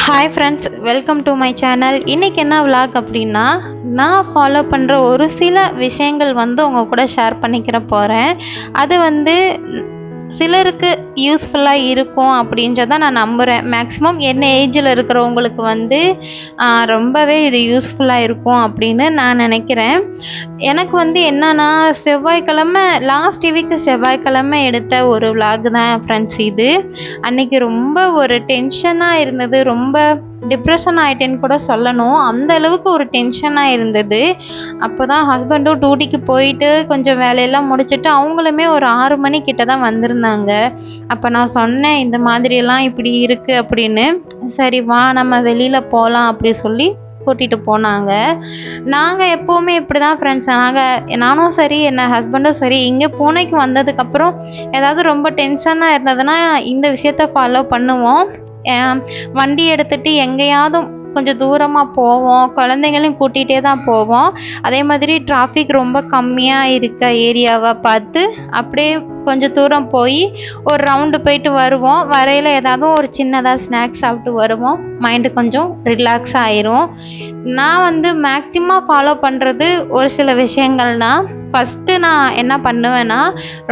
Hi friends, welcome to my channel. இன்றைக்கி என்ன vlog அப்படின்னா, நான் ஃபாலோ பண்ணுற ஒரு சில விஷயங்கள் உங்கள் கூட ஷேர் பண்ணிக்கிற போகிறேன். அது சிலருக்கு யூஸ்ஃபுல்லாக இருக்கும் அப்படின்றத நான் நம்புகிறேன். மேக்ஸிமம் என்ன ஏஜில் இருக்கிறவங்களுக்கு ரொம்பவே இது யூஸ்ஃபுல்லாக இருக்கும் அப்படின்னு நான் நினைக்கிறேன். எனக்கு என்னன்னா, லாஸ்ட் வீக்கு செவ்வாய்க்கிழமை எடுத்த ஒரு விலாக் தான் ஃப்ரெண்ட்ஸ் இது. அன்றைக்கி ரொம்ப ஒரு டென்ஷனாக இருந்தது, ரொம்ப டிப்ரெஷன் ஆகிட்டேன்னு கூட சொல்லணும். அந்த அளவுக்கு ஒரு டென்ஷனாக இருந்தது. அப்போ தான் ஹஸ்பண்டும் டியூட்டிக்கு போயிட்டு கொஞ்சம் வேலையெல்லாம் முடிச்சுட்டு அவங்களுமே ஒரு 6 மணிக்கிட்ட தான் வந்திருந்தாங்க. அப்போ நான் சொன்னேன், இந்த மாதிரியெல்லாம் இப்படி இருக்குது அப்படின்னு. சரி வா நம்ம வெளியில் போகலாம் அப்படி சொல்லி கூட்டிகிட்டு போனாங்க. நாங்கள் எப்போவுமே இப்படி தான் ஃப்ரெண்ட்ஸ், நானும் சரி என் ஹஸ்பண்டும் சரி, இங்கே பூனைக்கு வந்ததுக்கப்புறம் ஏதாவது ரொம்ப டென்ஷனாக இருந்ததுன்னா இந்த விஷயத்த ஃபாலோ பண்ணுவோம். வண்டி எடுத்துகிட்டு எங்கேயாவது கொஞ்சம் தூரமாக போவோம், குழந்தைங்களையும் கூட்டிகிட்டே தான் போவோம். அதே மாதிரி டிராஃபிக் ரொம்ப கம்மியாக இருக்க ஏரியாவை பார்த்து அப்படியே கொஞ்சம் தூரம் போய் ஒரு ரவுண்டு போயிட்டு வருவோம். வரையில் ஏதாவது ஒரு சின்னதாக ஸ்நாக்ஸ் சாப்பிட்டு வருவோம். மைண்டு கொஞ்சம் ரிலாக்ஸ் ஆயிரும். நான் மேக்ஸிமம் ஃபாலோ பண்ணுறது ஒரு சில விஷயங்கள்னால், ஃபஸ்ட்டு நான் என்ன பண்ணுவேன்னா,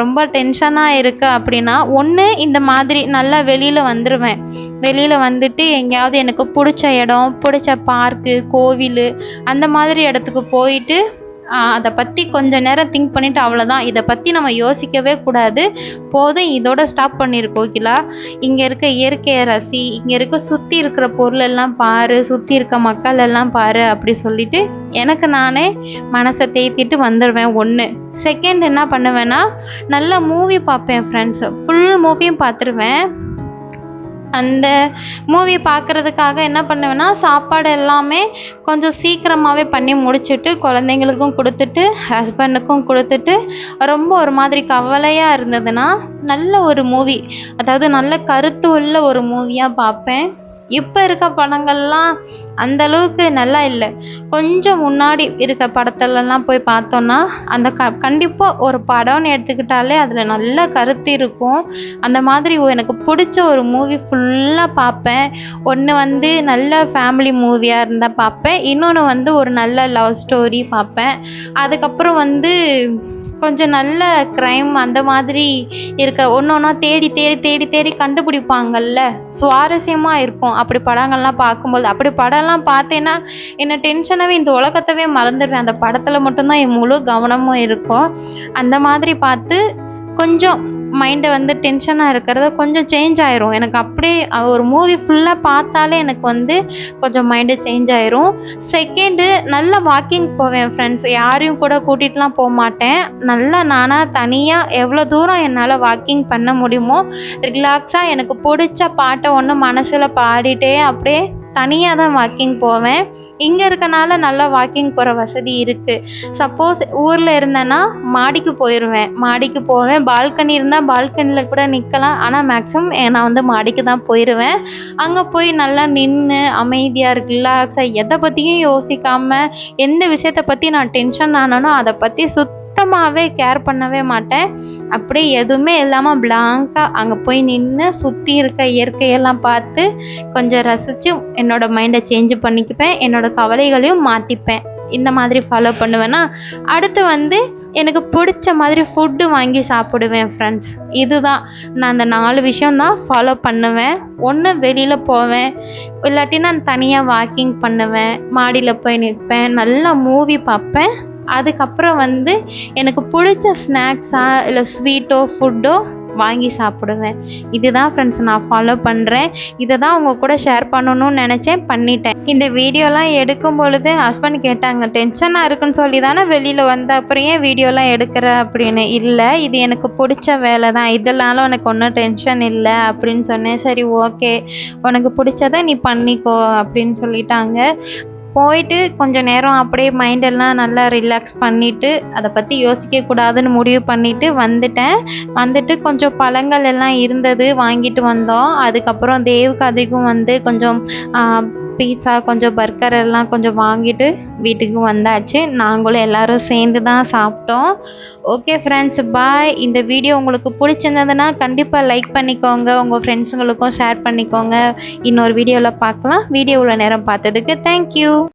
ரொம்ப டென்ஷனாக இருக்குது அப்படின்னா, ஒன்று இந்த மாதிரி நல்லா வெளியில் வந்துடுவேன். வெளியில் வந்துட்டு எங்கேயாவது எனக்கு பிடிச்ச இடம், பிடிச்ச பார்க்கு, கோவில் அந்த மாதிரி இடத்துக்கு போயிட்டு அதை பற்றி கொஞ்சம் நேரம் திங்க் பண்ணிவிட்டு அவ்வளோதான், இதை பற்றி நம்ம யோசிக்கவே கூடாது, போதும் இதோட ஸ்டாப் பண்ணியிருக்கோம் கோகிலா. இங்கே இருக்க இயற்கையை ரசி, இங்கே இருக்க சுற்றி இருக்கிற பொருள் எல்லாம் பாரு, சுற்றி இருக்க மக்கள் எல்லாம் பாரு அப்படி சொல்லிட்டு எனக்கு நானே மனசை தேத்திட்டு வந்துடுவேன். ஒன்று. செகண்ட் என்ன பண்ணுவேன்னா, நல்ல மூவி பார்ப்பேன் ஃப்ரெண்ட்ஸ். ஃபுல் மூவியும் பார்த்துருவேன். அந்த மூவி பார்க்குறதுக்காக என்ன பண்ணுவேன்னா, சாப்பாடு எல்லாமே கொஞ்சம் சீக்கிரமாகவே பண்ணி முடிச்சுட்டு குழந்தைங்களுக்கும் கொடுத்துட்டு ஹஸ்பண்டுக்கும் கொடுத்துட்டு, ரொம்ப ஒரு மாதிரி கவலையாக இருந்ததுன்னா நல்ல ஒரு மூவி, அதாவது நல்ல கருத்து உள்ள ஒரு மூவியாக பார்ப்பேன். இப்போ இருக்க படங்கள்லாம் அந்தளவுக்கு நல்லா இல்லை. கொஞ்சம் முன்னாடி இருக்க படத்துலலாம் போய் பார்த்தோன்னா அந்த கண்டிப்பாக ஒரு படம்னு எடுத்துக்கிட்டாலே அதில் நல்ல கருத்து இருக்கும். அந்த மாதிரி எனக்கு பிடிச்ச ஒரு மூவி ஃபுல்லாக பார்ப்பேன். ஒன்று நல்ல ஃபேமிலி மூவியாக இருந்தால் பார்ப்பேன், இன்னொன்று ஒரு நல்ல லவ் ஸ்டோரி பார்ப்பேன். அதுக்கப்புறம் கொஞ்சம் நல்ல க்ரைம் அந்த மாதிரி இருக்க ஒன்றா தேடி தேடி தேடி தேடி கண்டுபிடிப்பாங்கல்ல, சுவாரஸ்யமாக இருக்கும் அப்படி படங்கள்லாம் பார்க்கும்போது. அப்படி படம்லாம் பார்த்தேன்னா என்னை டென்ஷனாகவே இந்த உலகத்தவே மறந்துடுவேன். அந்த படத்தில் மட்டும்தான் என் முழு கவனமும் இருக்கும். அந்த மாதிரி பார்த்து கொஞ்சம் மைண்டை டென்ஷனாக இருக்கிறத கொஞ்சம் சேஞ்ச் ஆயிரும். எனக்கு அப்படியே ஒரு மூவி ஃபுல்லாக பார்த்தாலே எனக்கு கொஞ்சம் மைண்டு சேஞ்ச் ஆயிரும். செகண்டு, நல்லா வாக்கிங் போவேன் ஃப்ரெண்ட்ஸ். யாரையும் கூட கூட்டிகிட்டுலாம் போக மாட்டேன். நல்லா நானாக தனியாக எவ்வளோ தூரம் என்னால் வாக்கிங் பண்ண முடியுமோ ரிலாக்ஸாக எனக்கு பிடிச்ச பாட்டை ஒன்று மனசில் பாடிட்டே அப்படியே தனியாக தான் வாக்கிங் போவேன். இங்கே இருக்கனால நல்லா வாக்கிங் போகிற வசதி இருக்குது. சப்போஸ் ஊரில் இருந்தேன்னா மாடிக்கு போவேன். பால்கனி இருந்தால் பால்கனியில் கூட நிற்கலாம். ஆனால் மேக்ஸிமம் நான் மாடிக்கு தான் போயிடுவேன். அங்கே போய் நல்லா நின்று அமைதியாக ரிலாக்ஸாக எதை பற்றியும் யோசிக்காமல், எந்த விஷயத்தை பற்றி நான் டென்ஷன் ஆனானோ அதை பற்றி சுத்தமாகவே கேர் பண்ணவே மாட்டேன். அப்படியே எதுவுமே இல்லாமல் பிளாங்காக அங்கே போய் நின்று சுற்றி இருக்க இயற்கையெல்லாம் பார்த்து கொஞ்சம் ரசித்து என்னோடய மைண்டை சேஞ்ச் பண்ணிக்குப்பேன். என்னோடய கவலைகளையும் மாற்றிப்பேன். இந்த மாதிரி ஃபாலோ பண்ணுவேன்னா, அடுத்து எனக்கு பிடிச்ச மாதிரி ஃபுட்டு வாங்கி சாப்பிடுவேன் ஃப்ரெண்ட்ஸ். இதுதான் நான் அந்த 4 விஷயந்தான் ஃபாலோ பண்ணுவேன். ஒன்று வெளியில் போவேன், இல்லாட்டி நான் தனியாக வாக்கிங் பண்ணுவேன், மாடியில் போய் நிற்பேன், நல்லா மூவி பார்ப்பேன். அதுக்கப்புறம் எனக்கு பிடிச்ச ஸ்நாக்ஸா இல்லை ஸ்வீட்டோ ஃபுட்டோ வாங்கி சாப்பிடுவேன். இதுதான் ஃப்ரெண்ட்ஸ் நான் ஃபாலோ பண்ணுறேன். இதை தான் உங்கள் கூட ஷேர் பண்ணணும்னு நினச்சேன், பண்ணிட்டேன். இந்த வீடியோலாம் எடுக்கும் பொழுது ஹஸ்பண்ட் கேட்டாங்க, டென்ஷனாக இருக்குன்னு சொல்லி தானே வெளியில் வந்த, அப்புறம் ஏன் வீடியோலாம் எடுக்கிற அப்படின்னு. இல்லை, இது எனக்கு பிடிச்ச வேலை தான், இதனால உனக்கு ஒன்றும் டென்ஷன் இல்லை அப்படின்னு சொன்னேன். சரி ஓகே, உனக்கு பிடிச்சதை நீ பண்ணிக்கோ அப்படின்னு சொல்லிட்டாங்க. போயிட்டு கொஞ்சம் நேரம் அப்படியே மைண்டெல்லாம் நல்லா ரிலாக்ஸ் பண்ணிவிட்டு அதை பற்றி யோசிக்கக்கூடாதுன்னு முடிவு பண்ணிவிட்டு வந்துட்டு கொஞ்சம் பழங்கள் எல்லாம் இருந்தது வாங்கிட்டு வந்தோம். அதுக்கப்புறம் தேவுக்கு அதிகம் கொஞ்சம் பீட்சா, கொஞ்சம் பர்கர் எல்லாம் கொஞ்சம் வாங்கிட்டு வீட்டுக்கு வந்தாச்சு. நாங்களும் எல்லாரும் சேர்ந்து தான் சாப்பிட்டோம். ஓகே ஃப்ரெண்ட்ஸ், பாய். இந்த வீடியோ உங்களுக்கு பிடிச்சிருந்ததுன்னா கண்டிப்பாக லைக் பண்ணிக்கோங்க. உங்கள் ஃப்ரெண்ட்ஸுங்களுக்கும் ஷேர் பண்ணிக்கோங்க. இன்னொரு வீடியோவில் பார்க்கலாம். வீடியோ உள்ள நேரம் பார்த்ததுக்கு தேங்க்யூ.